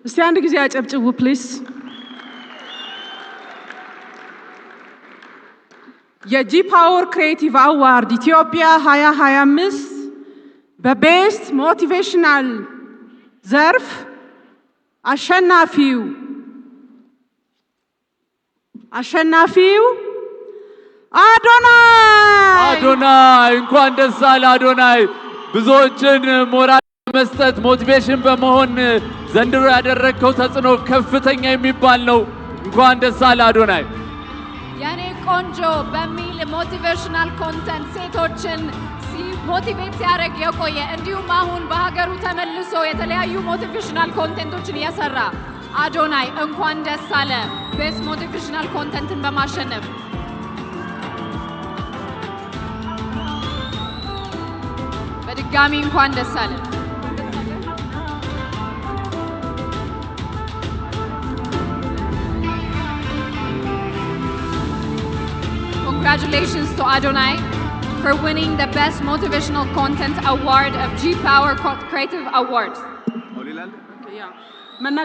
እስቲ አንድ ጊዜ አጨብጭቡ ፕሊዝ። የጂ ፓወር ክሬቲቭ አዋርድ ኢትዮጵያ 2025 በቤስት ሞቲቬሽናል ዘርፍ አሸናፊው አዶናይ እንኳን ደስ አለ አዶናይ። ብዙዎችን ሞራል መስጠት ሞቲቬሽን በመሆን ዘንድሮ ያደረግከው ተጽዕኖ ከፍተኛ የሚባል ነው። እንኳን ደስ አለ አዶናይ። የኔ ቆንጆ በሚል ሞቲቬሽናል ኮንተንት ሴቶችን ሞቲቬት ሲያደርግ የቆየ እንዲሁም አሁን በሀገሩ ተመልሶ የተለያዩ ሞቲቬሽናል ኮንቴንቶችን እየሰራ አዶናይ እንኳን ደስ አለ ቤስት ሞቲቬሽናል ኮንተንትን በማሸነፍ። በድጋሚ እንኳን ደስ አለ። Congratulations to Adonai for winning the Best Motivational Content Award of G Power Creative Awards.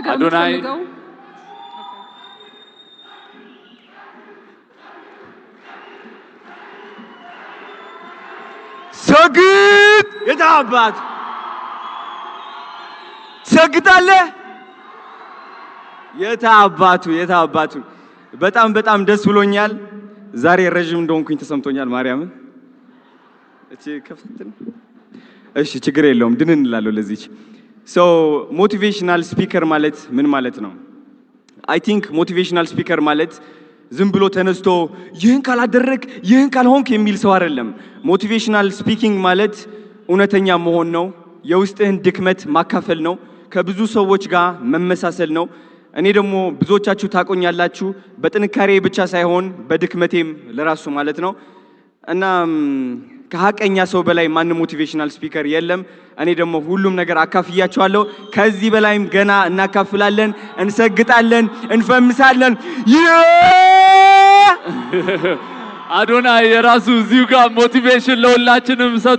Adonai. ሰግጥ የታባት ሰግጣለህ የታባቱ በጣም ደስ ብሎኛል። ዛሬ ረጅም እንደሆንኩኝ ተሰምቶኛል። ማርያምን እቺ ከፍተን እሺ ችግር የለውም ድን እንላለሁ ለዚች ሞቲቬሽናል ስፒከር ማለት ምን ማለት ነው? አይ ቲንክ ሞቲቬሽናል ስፒከር ማለት ዝም ብሎ ተነስቶ ይህን ካላደረክ ይህን ካልሆንክ የሚል ሰው አይደለም። ሞቲቬሽናል ስፒኪንግ ማለት እውነተኛ መሆን ነው። የውስጥህን ድክመት ማካፈል ነው። ከብዙ ሰዎች ጋር መመሳሰል ነው። እኔ ደግሞ ብዙዎቻችሁ ታቆኛላችሁ በጥንካሬ ብቻ ሳይሆን በድክመቴም ለራሱ ማለት ነው። እና ከሐቀኛ ሰው በላይ ማንም ሞቲቬሽናል ስፒከር የለም። እኔ ደግሞ ሁሉም ነገር አካፍያችኋለሁ። ከዚህ በላይም ገና እናካፍላለን፣ እንሰግጣለን፣ እንፈምሳለን። አዶናይ የራሱ እዚሁ ጋር ሞቲቬሽን ለሁላችንም